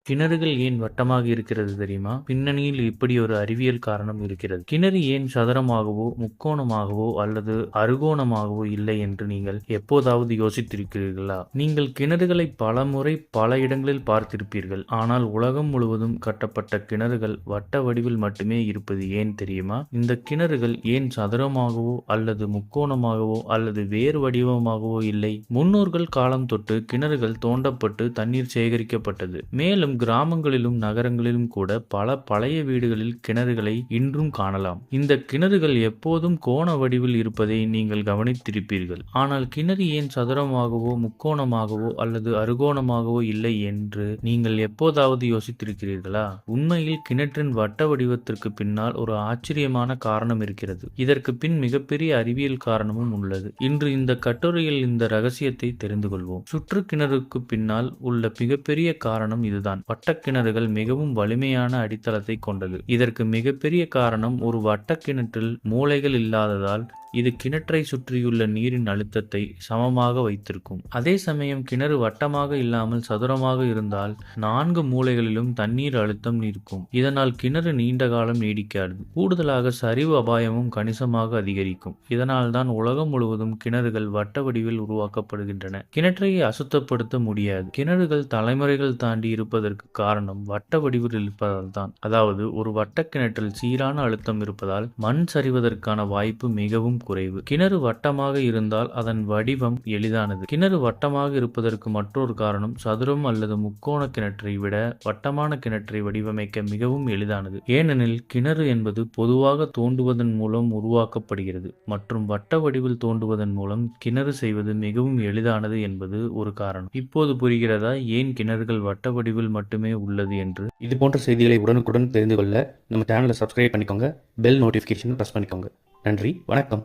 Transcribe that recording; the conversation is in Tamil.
கிணறுகள் ஏன் வட்டமாக இருக்கிறது தெரியுமா? பின்னணியில் இப்படி ஒரு அறிவியல் காரணம் இருக்கிறது. கிணறு ஏன் சதுரமாகவோ, முக்கோணமாகவோ அல்லது அறுகோணமாகவோ இல்லை என்று நீங்கள் எப்போதாவது யோசித்திருக்கிறீர்களா? நீங்கள் கிணறுகளை பல முறை பல இடங்களில் பார்த்திருப்பீர்கள். ஆனால் உலகம் முழுவதும் கட்டப்பட்ட கிணறுகள் வட்ட வடிவில் மட்டுமே இருப்பது ஏன் தெரியுமா? இந்த கிணறுகள் ஏன் சதுரமாகவோ அல்லது முக்கோணமாகவோ அல்லது வேறு வடிவமாகவோ இல்லை? முன்னோர்கள் காலம் தொட்டு கிணறுகள் தோண்டப்பட்டு தண்ணீர் சேகரிக்கப்பட்டது. மேலும் கிராமங்களிலும் நகரங்களிலும் கூட பல பழைய வீடுகளில் கிணறுகளை இன்றும் காணலாம். இந்த கிணறுகள் எப்போதும் கோண வடிவில் இருப்பதை நீங்கள் கவனித்திருப்பீர்கள். ஆனால் கிணறு ஏன் சதுரமாகவோ, முக்கோணமாகவோ அல்லது அறுகோணமாகவோ இல்லை என்று நீங்கள் எப்போதாவது யோசித்திருக்கிறீர்களா? உண்மையில் கிணற்றின் வட்ட வடிவத்திற்கு பின்னால் ஒரு ஆச்சரியமான காரணம் இருக்கிறது. இதற்கு பின் மிகப்பெரிய அறிவியல் காரணமும் உள்ளது. இன்று இந்த கட்டுரையில் இந்த ரகசியத்தை தெரிந்து கொள்வோம். சுற்று கிணறுக்கு பின்னால் உள்ள மிகப்பெரிய காரணம் இதுதான். வட்டக்கிணறுகள் மிகவும் வலிமையான அடித்தளத்தை கொண்டது. இதற்கு மிகப்பெரிய காரணம் ஒரு வட்டக்கிணற்றில் மூலைகள் இல்லாததால் இது கிணற்றை சுற்றியுள்ள நீரின் அழுத்தத்தை சமமாக வைத்திருக்கும். அதே சமயம் கிணறு வட்டமாக இல்லாமல் சதுரமாக இருந்தால் 4 மூலைகளிலும் தண்ணீர் அழுத்தம் இருக்கும். இதனால் கிணறு நீண்ட காலம் நீடிக்காது. கூடுதலாக சரிவு அபாயமும் கணிசமாக அதிகரிக்கும். இதனால் தான் உலகம் முழுவதும் கிணறுகள் வட்ட வடிவில் உருவாக்கப்படுகின்றன. கிணற்றை அசுத்தப்படுத்த முடியாது. கிணறுகள் தலைமுறைகள் தாண்டி இருப்பதற்கு காரணம் வட்ட வடிவில் இருப்பதால் தான். அதாவது ஒரு வட்டக்கிணற்றில் சீரான அழுத்தம் இருப்பதால் மண் சரிவதற்கான வாய்ப்பு மிகவும் குறைவு. கிணறு வட்டமாக இருந்தால் அதன் வடிவம் எளிதானது. கிணறு வட்டமாக இருப்பதற்கு மற்றொரு காரணம் சதுரம் அல்லது முக்கோண கிணற்றை விட வட்டமான கிணற்றை வடிவமைக்க மிகவும் எளிதானது. ஏனெனில் கிணறு என்பது பொதுவாக தோண்டுவதன் மூலம் உருவாக்கப்படுகிறது மற்றும் வட்ட வடிவில் தோண்டுவதன் மூலம் கிணறு செய்வது மிகவும் எளிதானது என்பது ஒரு காரணம். இப்போது புரிகிறதா ஏன் கிணறுகள் வட்ட வடிவில் மட்டுமே உள்ளது என்று? இது போன்ற செய்திகளை உடனுக்குடன் தெரிந்து கொள்ள நம்ம சேனலை சப்ஸ்கிரைப் பண்ணிக்கோங்க. பெல் நோட்டிஃபிகேஷன் ப்ரெஸ் பண்ணிக்கோங்க. நன்றி, வணக்கம்.